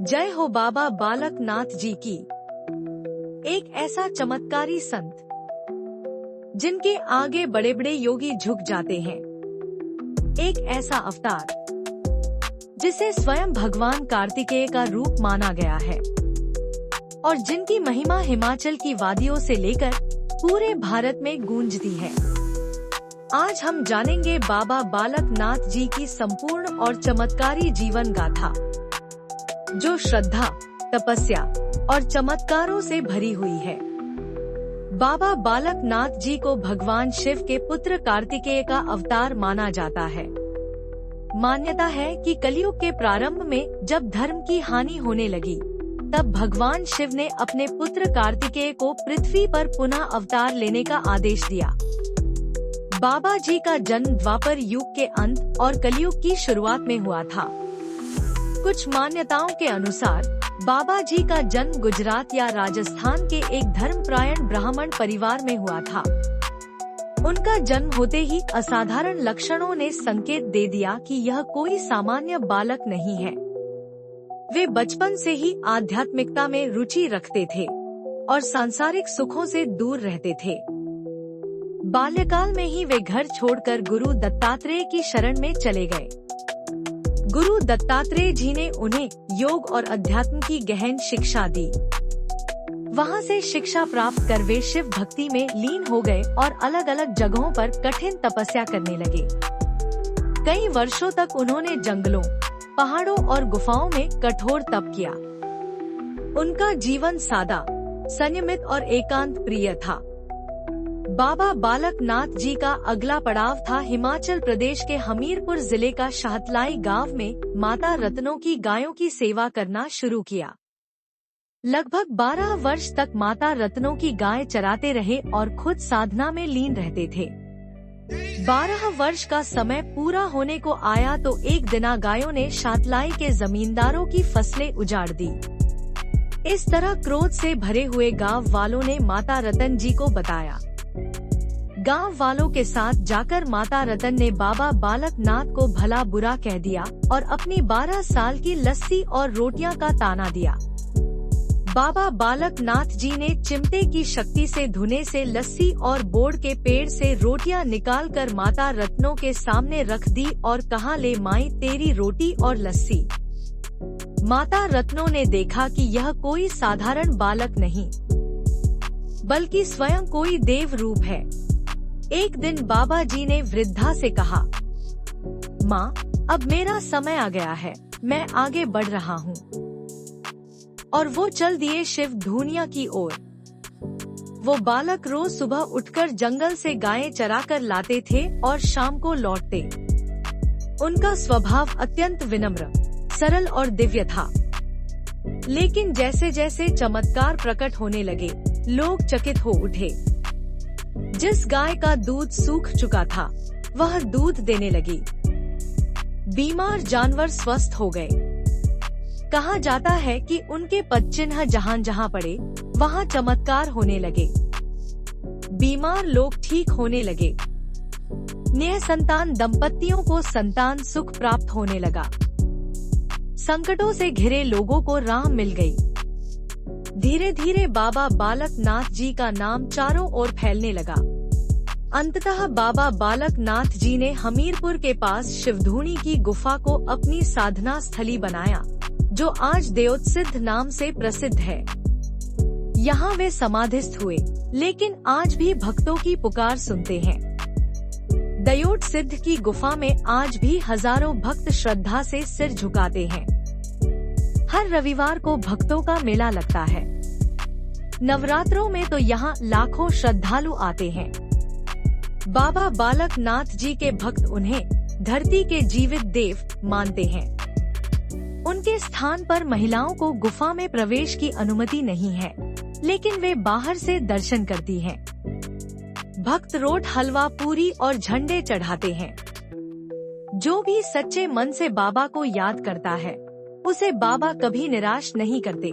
जय हो बाबा बालक नाथ जी की। एक ऐसा चमत्कारी संत जिनके आगे बड़े बड़े योगी झुक जाते हैं। एक ऐसा अवतार जिसे स्वयं भगवान कार्तिकेय का रूप माना गया है और जिनकी महिमा हिमाचल की वादियों से लेकर पूरे भारत में गूंजती है। आज हम जानेंगे बाबा बालक नाथ जी की संपूर्ण और चमत्कारी जीवन गाथा, जो श्रद्धा, तपस्या और चमत्कारों से भरी हुई है। बाबा बालक नाथ जी को भगवान शिव के पुत्र कार्तिकेय का अवतार माना जाता है। मान्यता है कि कलयुग के प्रारंभ में जब धर्म की हानि होने लगी, तब भगवान शिव ने अपने पुत्र कार्तिकेय को पृथ्वी पर पुनः अवतार लेने का आदेश दिया। बाबा जी का जन्म द्वापर युग के अंत और कलयुग की शुरुआत में हुआ था। कुछ मान्यताओं के अनुसार बाबा जी का जन्म गुजरात या राजस्थान के एक धर्मपरायण ब्राह्मण परिवार में हुआ था। उनका जन्म होते ही असाधारण लक्षणों ने संकेत दे दिया कि यह कोई सामान्य बालक नहीं है। वे बचपन से ही आध्यात्मिकता में रुचि रखते थे और सांसारिक सुखों से दूर रहते थे। बाल्यकाल में ही वे घर छोड़कर गुरु दत्तात्रेय की शरण में चले गए। गुरु दत्तात्रेय जी ने उन्हें योग और अध्यात्म की गहन शिक्षा दी। वहां से शिक्षा प्राप्त कर वे शिव भक्ति में लीन हो गए और अलग अलग जगहों पर कठिन तपस्या करने लगे। कई वर्षों तक उन्होंने जंगलों, पहाड़ों और गुफाओं में कठोर तप किया। उनका जीवन सादा, संयमित और एकांत प्रिय था। बाबा बालक नाथ जी का अगला पड़ाव था हिमाचल प्रदेश के हमीरपुर जिले का शाहतलाई गांव में माता रत्नों की गायों की सेवा करना शुरू किया। लगभग 12 वर्ष तक माता रत्नों की गाय चराते रहे और खुद साधना में लीन रहते थे। 12 वर्ष का समय पूरा होने को आया तो एक दिन गायों ने शाहतलाई के जमींदारों की फसलें उजाड़ दी। इस तरह क्रोध से भरे हुए गांव वालों ने माता रतन जी को बताया। गांव वालों के साथ जाकर माता रतन ने बाबा बालक नाथ को भला बुरा कह दिया और अपनी 12 साल की लस्सी और रोटियां का ताना दिया। बाबा बालक नाथ जी ने चिमटे की शक्ति से धुने से लस्सी और बोड़ के पेड़ से रोटियां निकालकर माता रत्नों के सामने रख दी और कहा, ले माई तेरी रोटी और लस्सी। माता रत्नों ने देखा कि यह कोई साधारण बालक नहीं, बल्कि स्वयं कोई देव रूप है। एक दिन बाबा जी ने वृद्धा से कहा, माँ, अब मेरा समय आ गया है, मैं आगे बढ़ रहा हूँ। और वो चल दिए शिव धुनिया की ओर। वो बालक रोज सुबह उठकर जंगल से गायें चरा कर लाते थे और शाम को लौटते। उनका स्वभाव अत्यंत विनम्र, सरल और दिव्य था। लेकिन जैसे जैसे चमत्कार प्रकट होने लगे, लोग चकित हो उठे। जिस गाय का दूध सूख चुका था, वह दूध देने लगी। बीमार जानवर स्वस्थ हो गए। कहा जाता है कि उनके पदचिन्ह जहाँ जहाँ पड़े, वहाँ चमत्कार होने लगे। बीमार लोग ठीक होने लगे। निःसंतान दंपतियों को संतान सुख प्राप्त होने लगा। संकटों से घिरे लोगों को राह मिल गई। धीरे धीरे बाबा बालक नाथ जी का नाम चारों ओर फैलने लगा। अंततः बाबा बालक नाथ जी ने हमीरपुर के पास शिवधुनी की गुफा को अपनी साधना स्थली बनाया, जो आज दयोतसिद्ध नाम से प्रसिद्ध है। यहाँ वे समाधिस्थ हुए, लेकिन आज भी भक्तों की पुकार सुनते हैं। दयोतसिद्ध की गुफा में आज भी हजारों भक्त श्रद्धा से सिर झुकाते हैं। हर रविवार को भक्तों का मेला लगता है। नवरात्रों में तो यहाँ लाखों श्रद्धालु आते हैं। बाबा बालक नाथ जी के भक्त उन्हें धरती के जीवित देव मानते हैं। उनके स्थान पर महिलाओं को गुफा में प्रवेश की अनुमति नहीं है, लेकिन वे बाहर से दर्शन करती हैं। भक्त रोट, हलवा, पूरी और झंडे चढ़ाते हैं। जो भी सच्चे मन से बाबा को याद करता है, उसे बाबा कभी निराश नहीं करते।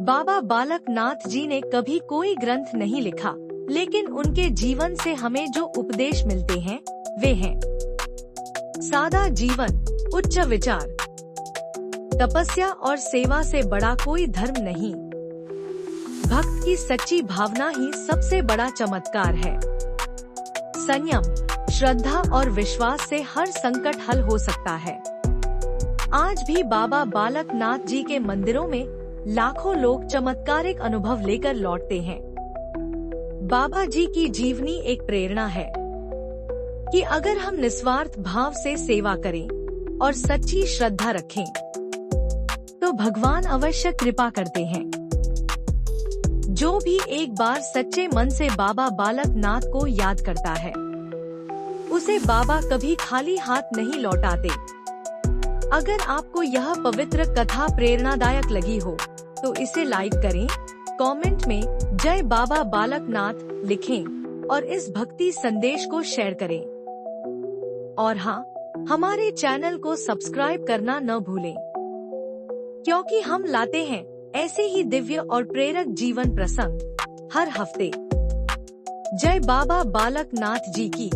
बाबा बालक नाथ जी ने कभी कोई ग्रंथ नहीं लिखा, लेकिन उनके जीवन से हमें जो उपदेश मिलते हैं, वे हैं सादा जीवन, उच्च विचार, तपस्या और सेवा से बड़ा कोई धर्म नहीं। भक्त की सच्ची भावना ही सबसे बड़ा चमत्कार है। संयम, श्रद्धा और विश्वास से हर संकट हल हो सकता है। आज भी बाबा बालक नाथ जी के मंदिरों में लाखों लोग चमत्कारिक अनुभव लेकर लौटते हैं। बाबा जी की जीवनी एक प्रेरणा है कि अगर हम निस्वार्थ भाव से सेवा करें और सच्ची श्रद्धा रखें, तो भगवान अवश्य कृपा करते हैं। जो भी एक बार सच्चे मन से बाबा बालक नाथ को याद करता है, उसे बाबा कभी खाली हाथ नहीं लौटाते। अगर आपको यह पवित्र कथा प्रेरणादायक लगी हो, तो इसे लाइक करें, कमेंट में जय बाबा बालक नाथ लिखें और इस भक्ति संदेश को शेयर करें। और हाँ, हमारे चैनल को सब्सक्राइब करना न भूलें, क्योंकि हम लाते हैं ऐसे ही दिव्य और प्रेरक जीवन प्रसंग हर हफ्ते। जय बाबा बालक नाथ जी की।